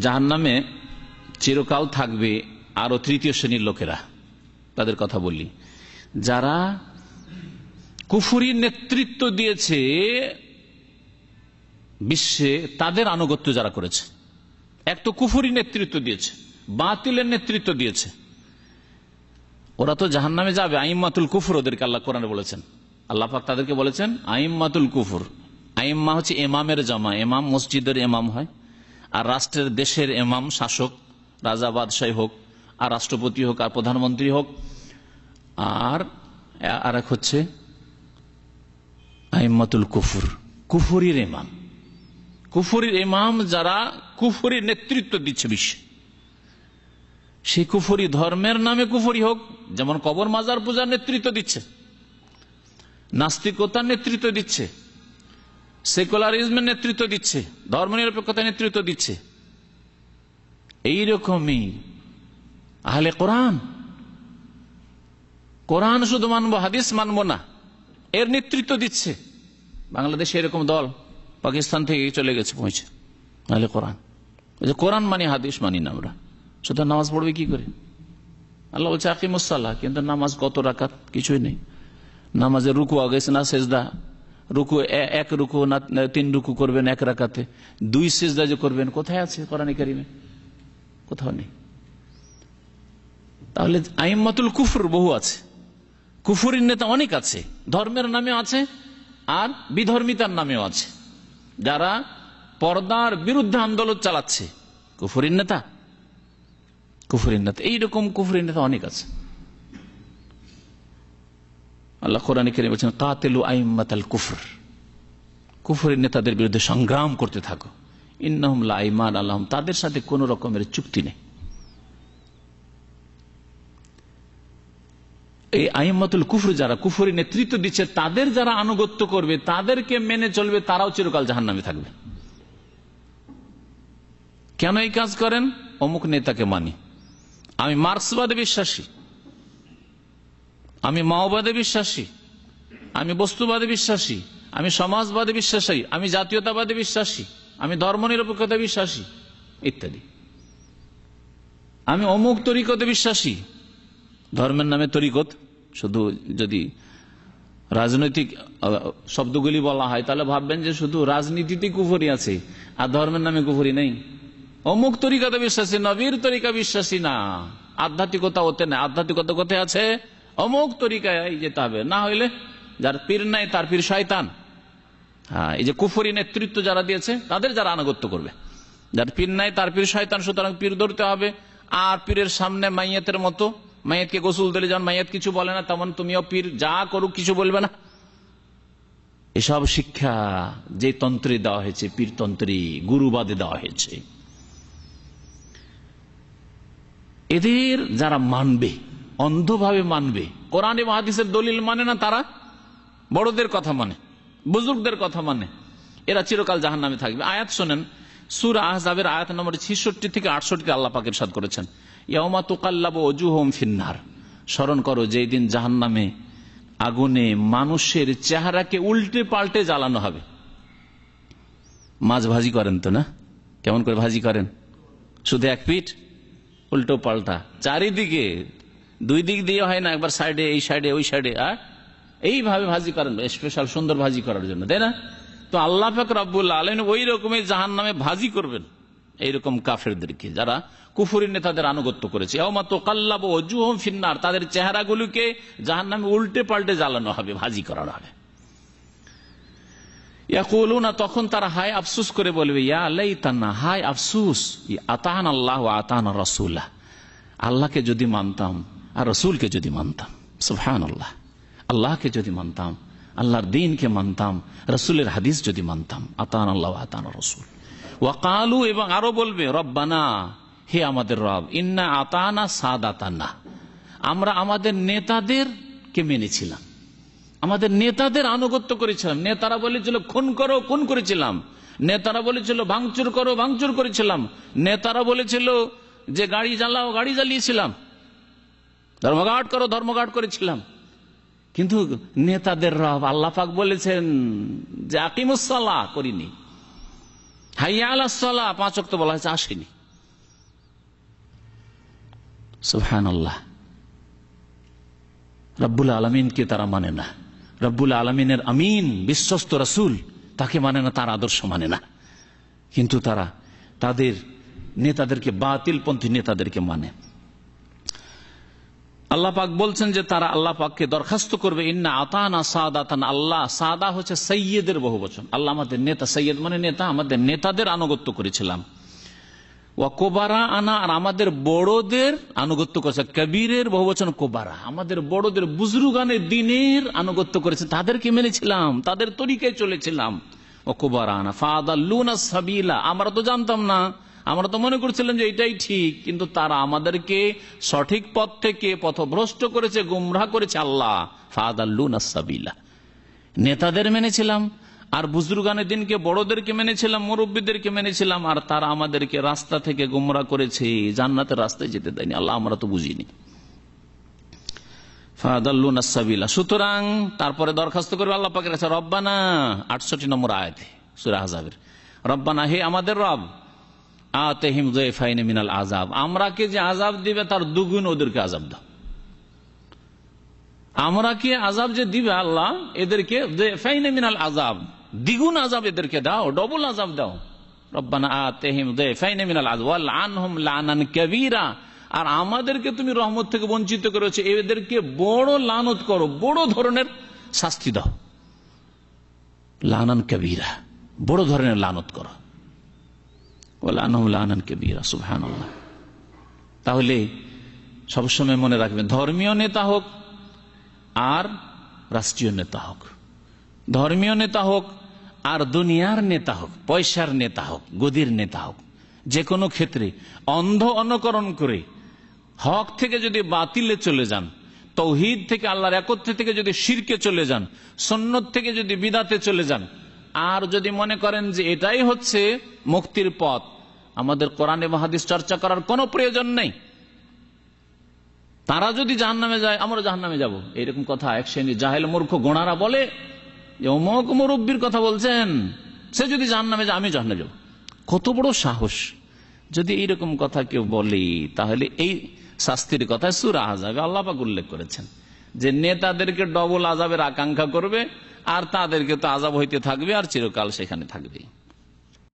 জাহান্নামে চিরকাল থাকবে আরো তৃতীয় শ্রেণীর লোকেরা। তাদের কথা বললি, যারা কুফরি নেতৃত্ব দিয়েছে বিশ্বে, তাদের আনুগত্য যারা করেছে। এক তো কুফরি নেতৃত্ব দিয়েছে, বাতিলের নেতৃত্ব দিয়েছে, ওরা তো জাহান্নামে যাবে। আইম্মাতুল কুফর ওদেরকে আল্লাহ কোরআনে বলেছেন, আল্লাহ পাক তাদেরকে বলেছেন আইম্মাতুল কুফর। আইম্মা হচ্ছে ইমামের জামা, ইমাম মসজিদের ইমাম হয়, আর রাষ্ট্রের দেশের ইমাম শাসক, রাজা বাদশাহ হোক, আর রাষ্ট্রপতি হোক, আর প্রধানমন্ত্রী হোক। আর এক হচ্ছে আইম্মাতুল কুফর, কুফরির ইমাম। কুফরির ইমাম যারা কুফরির নেতৃত্ব দিচ্ছে বিশ্বে, সেই কুফরি ধর্মের নামে কুফরি হোক, যেমন কবর মাজার পূজার নেতৃত্ব দিচ্ছে, নাস্তিকতার নেতৃত্ব দিচ্ছে, সেকুলারিজমের নেতৃত্ব দিচ্ছে, ধর্মনিরপেক্ষতার নেতৃত্ব দিচ্ছে, এইরকমই আহলে কোরআন, কোরআন শুধু মানবো, হাদিস মানবো না, এর নেতৃত্ব দিচ্ছে। বাংলাদেশে এরকম দল পাকিস্তান থেকে চলে গেছে পৌঁছে আহলে কোরআন। কোরআন মানি, হাদিস মানি না আমরা, শুধু নামাজ পড়বে কি করে? আল্লাহ বলছে আকিমুস সালাহ, কিন্তু নামাজ কত রাকাত? কিছুই নেই। নামাজের রুকু আগে না সেজদা, রুকু এক রুকু না 3 রুকু করবেন এক রাকাতে, 2 সেজদা যে করবেন, কোথায় আছে কোরআনে কারিমে? কোথাও নেই। তাহলে আইম্মাতুল কুফর বহু আছে, কুফরির নেতা অনেক আছে, ধর্মের নামে আছে আর বিধর্মিতার নামেও আছে, যারা পর্দার বিরুদ্ধে আন্দোলন চালাচ্ছে। কুফরির নেতা, কুফরির নেতা, এইরকম কুফরির নেতা অনেক আছে। আল্লাহ কোরআনে কারীমে বলেছেন কাতিলু আইম্মাতাল কুফর, কুফরির নেতাদের বিরুদ্ধে সংগ্রাম করতে থাকো। ইন্নাহুম লা ঈমান লাহুম, তাদের সাথে কোন রকমের চুক্তি নেই। এই আইম্মাতুল কুফর যারা কুফরি নেতৃত্ব দিচ্ছে, তাদের যারা আনুগত্য করবে, তাদেরকে মেনে চলবে, তারাও চিরকাল জাহান্নামে থাকবে। কেন এই কাজ করেন? অমুক নেতাকে মানি, আমি মার্ক্সবাদে বিশ্বাসী, আমি মাওবাদে বিশ্বাসী, আমি বস্তুবাদে বিশ্বাসী, আমি সমাজবাদে বিশ্বাসী, আমি জাতীয়তাবাদে বিশ্বাসী, আমি ধর্মনিরপেক্ষতা বিশ্বাসী ইত্যাদি। আমি অমুক তরিকতে বিশ্বাসী। ধর্মের নামে তরিকত, শুধু যদি রাজনৈতিক শব্দগুলি বলা হয় তাহলে ভাববেন যে শুধু রাজনীতিতে কুফরি আছে আর ধর্মের নামে কুফরি নেই। অমুক তরিকাতে বিশ্বাসী, নবীর তরিকা বিশ্বাসী না, আধ্যাত্মিকতা ওতে না। আধ্যাত্মিকতা কোথায় আছে? অমুক তরিকায় যেতে হবে, না হইলে যার পীর নাই তার পীর শয়তান। হ্যাঁ, এই যে কুফরি নেতৃত্ব যারা দিয়েছে, তাদের যারা আনুগত্য করবে, যার পীর নাই তার পীর শয়তান, সুতরাং পীর ধরতে হবে। আর পীরের সামনে মাইয়াতের মতো, মাইয়াতকে গোসল দিলে যেমন মাইয়াত কিছু বলে না, তেমন তুমিও পীর যা করুক কিছু বলবে না। এসব শিক্ষা যে তন্ত্রে দেওয়া হয়েছে, পীরতন্ত্রে, গুরুবাদে দেওয়া হয়েছে, এদের যারা মানবে, অন্ধভাবে মানবে, কোরআন এবং হাদিসের দলিল মানে না, তারা বড়দের কথা মানে, বুজুর্গদের কথা মানে, এরা চিরকাল জাহান্নামে থাকবে। আয়াত শোনেন, সূরা আহজাবের আয়াত নম্বর 66 থেকে 68 আল্লাহ পাক ইরশাদ করেছেন, ইয়াউমা তুকাল্লাবু ওজুহুম ফিন্নার, স্মরণ করো যেই দিন জাহান্নামে আগুনে মানুষের চেহারাকে উল্টে পাল্টে জ্বালানো হবে। মাছ ভাজি করেন তো না? কেমন করে ভাজি করেন? শুধু এক পিঠ, উল্টো পাল্টা, চারিদিকে, 2 দিক দিয়ে হয় না, একবার সাইডে, এই সাইডে, ওই সাইডে, আর এইভাবে ভাজি করেন স্পেশাল সুন্দর ভাজি করার জন্য, তাই না? তো আল্লাহ পাক রব্বুল আলামিন ওই রকমের জাহান্নামে ভাজি করবেন এইরকম কাফেরদেরকে, যারা কুফরি নেতাদের আনুগত্য করেছে। ইয়াউমা তুকাল্লাবু ওজুহুম ফিন্নার, তাদের চেহারাগুলোকে জাহান্নামে উল্টে পাল্টে জ্বালানো হবে, ভাজি করানো হবে। ইয়াকুলুনা, তখন তারা হায় আফসোস করে বলবে, ইয়া লাইতানা, হায় আফসোস, আতানা আল্লাহ ওয়া আতানা রাসূলা, আল্লাহকে যদি মানতাম আর রাসূলকে যদি মানতাম। সুবহানাল্লাহ, আল্লাহকে যদি মানতাম, আল্লাহর দ্বীনকে মানতাম, রাসূলের হাদিস যদি মানতাম। আতানা আল্লাহ ওয়া আতানা রাসূল। ওয়া ক্বালু, এবং আরো বলবে, রব্বানা, হে আমাদের রব, ইন্না আতানা সাদাতানা, আমরা আমাদের নেতাদেরকে মেনেছিলাম, আমাদের নেতাদের আনুগত্য করেছিলাম। নেতারা বলেছিল খুন করো, খুন করেছিলাম। নেতারা বলেছিল ভাঙচুর করো, ভাঙচুর করেছিলাম। নেতারা বলেছিল যে গাড়ি জ্বালাও, গাড়ি জ্বালিয়েছিলাম। ধর্মঘাট করো, ধর্মঘাট করেছিলাম। কিন্তু নেতাদের রব আল্লাহ পাক বলেছেন যে আকিমুস সালাহ করিনি, হাইয়া আলাস সালাহ 5 ওয়াক্ত বলা হয়েছে, আসেনি। সুবহানাল্লাহ। রব্বুল আলমিনকে তারা মানে না, রব্বুল আলমিনের আমিন বিশ্বস্ত রাসূল তাকে মানে না, তার আদর্শ মানে না, কিন্তু তারা তাদের নেতাদেরকে, বাতিলপন্থী নেতাদেরকে মানে। আল্লাহ পাক বলছেন যে তারা আল্লাহ পাককে দরখাস্ত করবে, ইন্না আতানা সাদাতান, আল্লাহ, সাদা হচ্ছে সৈয়দের বহুবচন, আল্লাহ আমাদের নেতা, সৈয়দ মানে নেতা, আমাদের নেতাদের আনুগত্য করেছিলাম। ওয়া কোবারা আনা, আর আমাদের বড়দের আনুগত্য করেছে, কবিরের বহুবচন কোবারা, আমাদের বড়দের বুজরুগানে দ্বীনের আনুগত্য করেছে, তাদেরকে মেনেছিলাম, তাদের তরিকায় চলেছিলাম। ও কোবারা আনা ফাদাল্লুনা সাবিলা, আমরা তো জানতাম না, আমরা তো মনে করছিলাম যে এটাই ঠিক, কিন্তু তারা আমাদেরকে সঠিক পথ থেকে পথভ্রষ্ট করেছে, গুমরাহ করেছে। আল্লাহ ফাদাল্লুনা সাবিলা, নেতাদের মেনেছিলাম আর বুজরুগানের দিনকে, বড়দেরকে মেনেছিলাম, মুরব্বীদেরকে মেনেছিলাম, আর তারা আমাদেরকে রাস্তা থেকে গুমরাহ করেছে, জান্নাতের রাস্তায় যেতে দেয়নি। আল্লাহ আমরা তো বুঝিনি। ফাদাল্লুনা সাবিলা, সুতরাং তারপরে দরখাস্ত করবে আল্লাহ পাকের কাছে, রব্বানা, 68 নম্বর আয়াতে সূরা আহজাবের, রব্বানা, হে আমাদের রব, আতিহিম যায়ফাইন মিনাল আযাব, আমরাকে যে আযাব দিবে তার দুগুণ ওদেরকে আযাব দাও। আমরা কি আযাব যে দিবে আল্লাহ, এদেরকে যায়ফাইন মিনাল আযাব, দ্বিগুণ আযাব এদেরকে দাও, ডবল আযাব দাও। রব্বানা আতিহিম যায়ফাইন মিনাল আযাব ওয়া লানহুম লানান কাবীরা, আর আমাদেরকে তুমি রহমত থেকে বঞ্চিত করেছো, এদেরকে বড় লানত করো, বড় ধরনের শাস্তি দাও। লানান কাবীরা, বড় ধরনের লানত করো। সুবহানাল্লাহ। তাহলে সবসময় মনে রাখবেন, ধর্মীয় নেতা হোক আর রাষ্ট্রীয় নেতা হোক, ধর্মীয় নেতা হোক আর দুনিয়ার নেতা হোক, পয়সার নেতা হোক, গদির নেতা হোক, যে কোনো ক্ষেত্রে অন্ধ অনুকরণ করে হক থেকে যদি বাতিলে চলে যান, তৌহিদ থেকে আল্লাহর একত্র থেকে যদি শিরকে চলে যান, সুন্নত থেকে যদি বিদাতে চলে যান, আর যদি মনে করেন যে এটাই হচ্ছে মুক্তির পথ, আমাদের কোরআন এবং হাদিস চর্চা করার কোনো প্রয়োজন নেই, তারা যদি জাহান্নামে যায় আমরা জাহান্নামে যাব, এরকম কথা এক শ্রেণী জাহেল মূর্খ গোঁড়ারা বলে যে অমুক মুরব্বির কথা বলছেন, সে যদি জাহান্নামে যায় আমি জাহান্নামে যাব। কত বড় সাহস! যদি এইরকম কথা কেউ বলে, তাহলে এই শাস্তির কথা সূরা আহজাবে আল্লাহ পাক উল্লেখ করেছেন যে নেতাদেরকে ডবল আযাবের আকাঙ্ক্ষা করবে, আর তাদেরকে তো আযাব হইতে থাকবে আর চিরকাল সেখানে থাকবে।